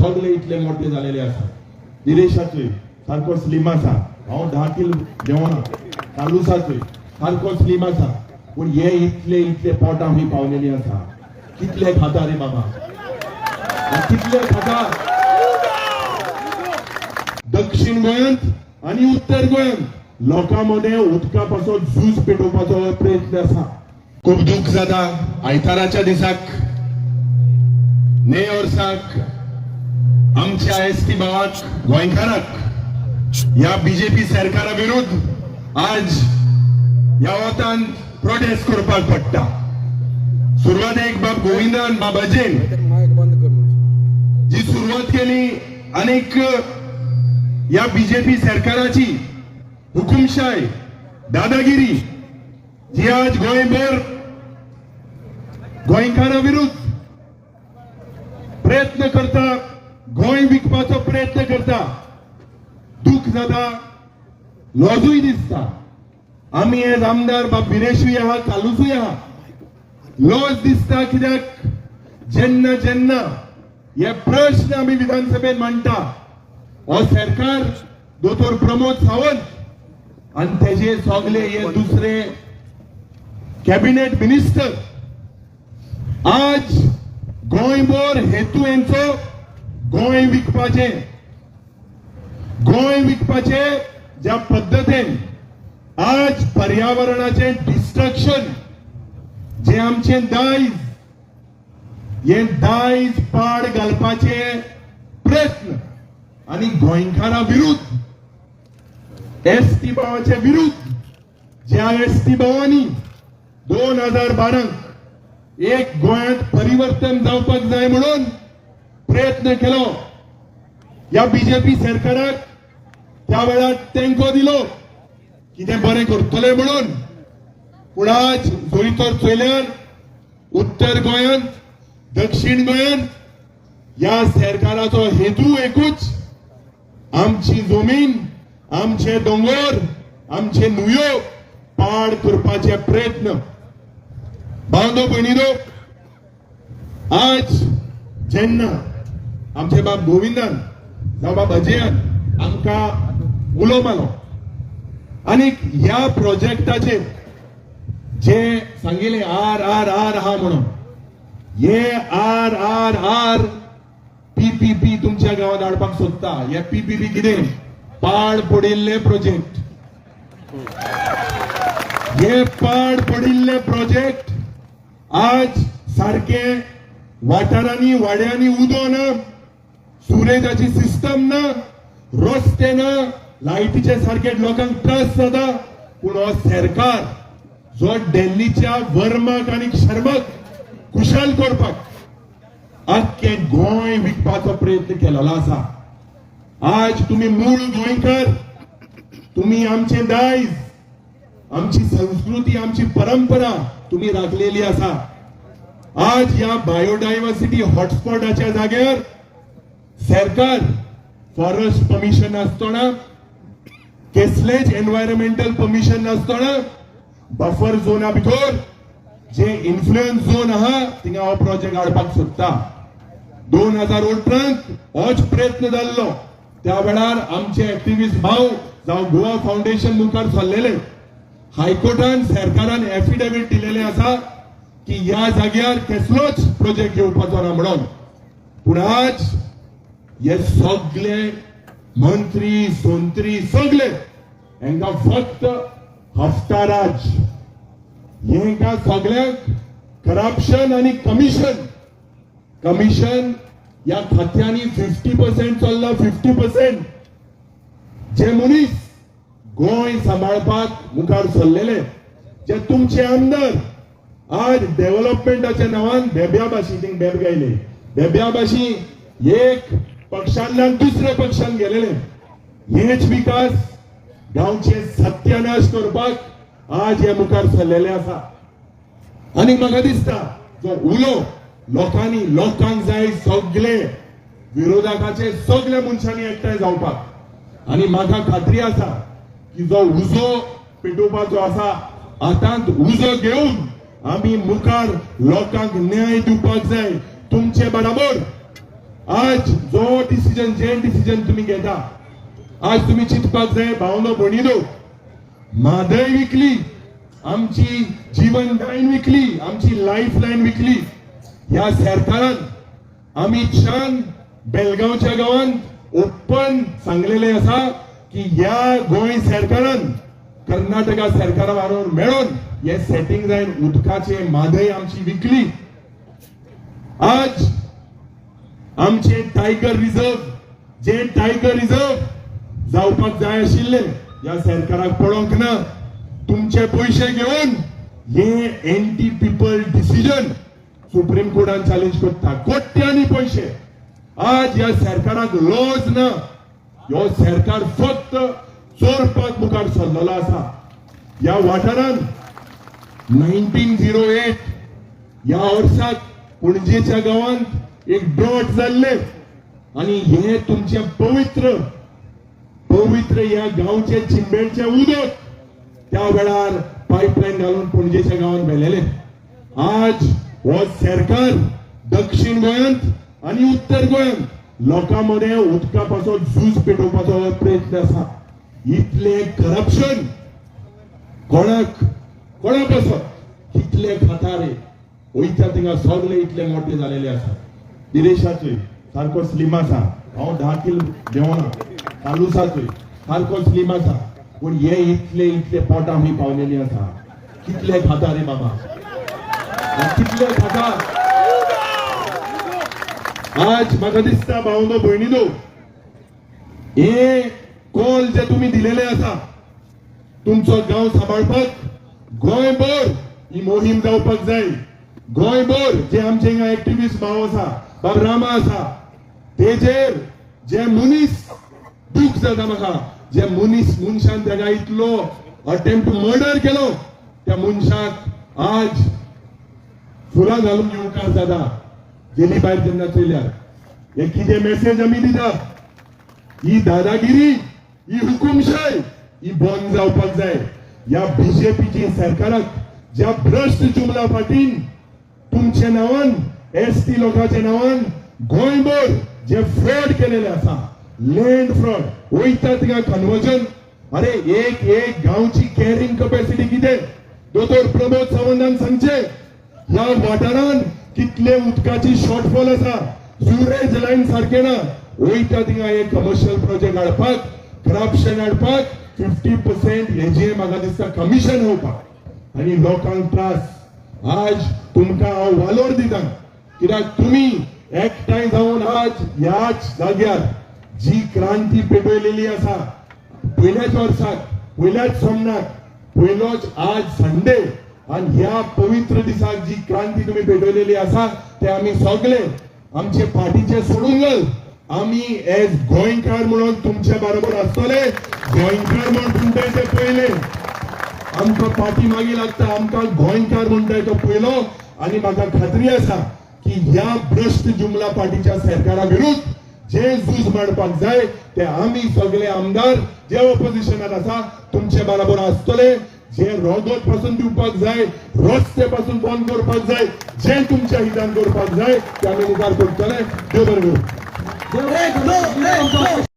सगळे इतले मोठे झालेले आसा. विदेशाचे सारको स्लिम आसा. हांव 10 किलो जेवण तालुसाचे सारको स्लिम आसा. पण हे इतले पोटां ही पावलेली आसा. कितले खाता रे बाबा, कितले खाता. दक्षिण गोंयांत आणि उत्तर गोंयांत लोकांमध्ये उदकापासून झूज पेटोवपाचो प्रयत्न आसा. खूप दुःख जाता. आयताराच्या दिसाक वर्साक आमच्या एसटी भावाक गोंयकाराक या बीजेपी सरकारा विरुद्ध आज ह्या वतान प्रोटेस्ट करपाक पडटा. सुरवातेक बाब गोविंदान बाब अजयन जी सुरुवात केली अनेक या बीजेपी सरकाराची हुकुमशाही दादागिरी जी आज गोंयभर गोंयकारा विरुद्ध प्रयत्न करता, गोंय विकपाचो प्रयत्न करता. दुःख जाता, लॉजूय दिसता. आम्ही हे आमदार बाब बिरेशूय आहा, चालूचूय आहा. लॉज दिसता कित्याक जेन्ना जेन्ना हे प्रश्न आम्ही विधानसभेत मांडटा, हो सरकार दोतोर प्रमोद सावंत आणि तेजे सगळे हे दुसरे कॅबिनेट मिनिस्टर आज गोंयभर हेतू यांचो गोंय विकपाचे ज्या पद्धतीन आज पर्यावरणाचे डिस्ट्रक्शन जे आमचे दायज पाड घालपाचे प्रयत्न आणि गोंयकारा विरुद्ध एसटी भावाच्या विरुद्ध ज्या एसटी भावांनी 2012 एक गोंयांत परिवर्तन जावपाक जाय म्हणून प्रयत्न केलो. या बीजेपी सरकाराक त्या वेळार तेंको दिलो की ते बरें करतले म्हणून. पूण आज जोरी तर चोयल्यार उत्तर गोंयांत दक्षिण गोंयांत या सरकाराचो हेतू एकूच, आमची जमीन, आमचे दोंगर, आमचे न्हंयो पाड करपाचे प्रयत्न. बांदो भयणीनो, आज जेन्ना आमचे बाब गोविंदान जावं बाब अजयान आमकां उलो मारलो आनी ह्या प्रोजेक्टाचेर जे सांगिल्ले आर आहा म्हणून, हे आर पीपीपी तुमच्या गावात हाडपाक सोदता. हे पीपीपी कितें? पाड पडिल्ले प्रोजेक्ट. हे पाड पडिल्ले प्रोजेक्ट आज सारखे वाठारांनी वाड्यांनी उदो ना, सुरेजाची सिस्टम ना, रस्ते ना, लायटीचे सारखे लोकांक त्रास जाता. पूण हो सरकार जो दिल्लीच्या वर्माक आणि शर्माक खुशाल करपाक आख्खे गोंय विकपाचो प्रयत्न केलेलो आसा. आज तुम्ही मूळ गोंयकार, तुम्ही आमचे दायज, आमची संस्कृती, आमची परंपरा तुम्ही राखलेली आसा. आज या बायोडायव्हर्सिटी हॉटस्पॉटाच्या जाग्यार सरकार फॉरेस्ट परमिशन नासतना, कसलेच एन्व्हायरमेंटल परमिशन नासतना बफर झोना भितर जे इन्फ्लुएन्स झोन आहा थिंगा हो प्रोजेक्ट हाडपाक सोदता. 2018 होच प्रयत्न जाल्लो. त्या वेळार आमचे एक्टिव्हिस्ट भाव जावं गोवा फाउंडेशन मुखार सरलेले. हायकोर्टान सरकारान एफिडेविट दिलेले आसा की ह्या जाग्यार कसलोच प्रोजेक्ट घेवपाचो ना म्हणून. पूण आज हे सगळे मंत्री सोंत्री सगळे हांकां फक्त हफ्ताराज, हांकां सगळ्यांक करप्शन आणि कमिशन या खात्यांनी 50% चल्ला. 50% जे मनीस गोंय सांबाळपाक मुखार सरलेले, जे तुमचे आमदार आज डेव्हलपमेंटाच्या नावान बेब्या भाशी थिंग बेब गायले. बेब्या भाशी एक पक्षांतल्यान दुसऱ्या पक्षांत गेलेले. हेच विकास गांवचे सत्यानाश करपाक आज हे मुखार सरलेले आसा. आणि म्हाका दिसता जो उलो लोकांक जाय सगळे विरोधकाचे सगळ्या मनशांनी एकठांय जावपाक. आणि म्हाका खात्री आसा की जो उजो पेटोवपाचो आसा आतांत उजो घेवन आम्ही मुखार लोकांक न्याय दिवपाक जाय. तुमचे बरोबर आज जो डिसिजन तुम्ही घेता, आज तुम्ही चिंतपाक जाय भावनो भणिनो, म्हादय विकली, आमची जीवन लायन विकली, आमची लाईफ लाईन विकली. ह्या सरकारान अमित शान बेलगावच्या गावात ओपन सांगलेले असा की ह्या गोंय सरकारान कर्नाटका सरकारा बरोबर मेळून हे सेटिंग जायन उदकाचे म्हादय आमची विकली. आज आमचे टायगर रिझर्व जावपाक जाय आशिल्ले ह्या सरकाराक पळोवंक ना. तुमचे पैसे घेऊन हे एंटी पीपल डिसिजन सुप्रीम कोर्टान चॅलेंज करता. कोट्यांनी पैसे. आज या सरकाराक लॉज ना. ह्यो सरकार फक्त चोरपाक मुखार सरलेलो आसा. ह्या वाठारान 1908 ह्या वर्साक पणजेच्या गावात एक ड्रॉट जाल्ले आणि हे तुमचे पवित्र ह्या गावचे चिंबेडचे उदक त्या वेळार पाईपलाईन घालून पणजेच्या गावात व्हेलेले. आज हो सरकार दक्षिण गोंयांत आणि उत्तर गोंयांत लोकांमध्ये उदकापासून झूज पेटोवपाचो प्रयत्न आसा. इतले करप्शन कोणाक पासून कितले खाता रे वयता थिंगा सगळे इतले मोठे झालेले आसा. दिरेशाचोय सारको स्लीम आसा. हांव 10 किलो देवना तालुसाचोय सारको स्लीम आसा. पण हे इतले पोटां मी पावलेली आसा. कितले खाता रे बाबा, कितले खाता. आज म्हाका दिसता भावनो भयणीनो, हे कॉल जे तुम्ही दिलेले आसा तुमचो गांव सांबाळपाक गोंयभर ही मोहीम जावपाक जाय. गोंयभर जे आमचे हिंगा एक्टिव्हिस्ट भाव आसा, बाब रामा आसा, तेजेर जे मनीस दूख जाता म्हाका, जे मनशान तेका इतलो अटेम्प्ट मर्डर केलो, त्या मनशाक आज फुलां घालून येवकार जाता जेली भायर जेन्ना चयल्यार. हे कितें मेसेज आमी दिता? ही दादागिरी, ही हुकुमशाही ही बंद जावपाक जाय. या बीजेपीची सरकाराक ज्या भ्रष्ट जुमला फाटीन तुमच्या नावान एसटी लोकांच्या नावान गोंयभर जे फ्रॉड केलेले आसा, लँड फ्रॉड वयता थिंगा कन्वर्जन. अरे एक गांवची कॅरिंग कॅपॅसिटी कितें? दोतोर प्रमोद सावंतान सांगचे ह्या वाठारान कितले उदकाची शॉर्टफॉल आसा. सुरेज लाईन सारखे ना. वयता थिंगा एक कमर्शियल प्रोजेक्ट हाडपाक, करप्शन हाडपाक 50% हेजे म्हाका दिसता कमिशन होवपाक आणि लोकांक त्रास. आज तुमकां हांव वालोर दिता कित्याक तुमी एकठांय जावन आज ह्याच जाग्यार जी क्रांती पेटयलेली आसा पयल्याच वर्साक, पयल्याच सोमनाक, पयलोच आज संडे आणि ह्या पवित्र दिसाक जी क्रांती तुम्ही पेटयलेली आसा ते आमी सगळे आमचे पार्टीचे सोडून घाल. आम्ही एज गोंयकार म्हणून तुमच्या बरोबर आसतले. गोंयकार म्हणून म्हणटाय ते पयले आमकां पार्टी मागी लागता. आमकां गोंयकार म्हणटाय तो पयलो. आणि म्हाका खात्री आसा की ह्या भ्रष्ट जुमला पार्टीच्या सरकारा विरुद्ध जे झूज मांडपाक जाय ते आम्ही सगळे आमदार जे ऑपोजिशनात आसा तुमचे बरोबर आसतले. जे रोगोट पासून दिवपाक जाय, रस्ते पासून बंद करपाक जाय, जे तुमच्या हितान करपाक जाय ते आमी मुखार करतले. देव बरें करूं.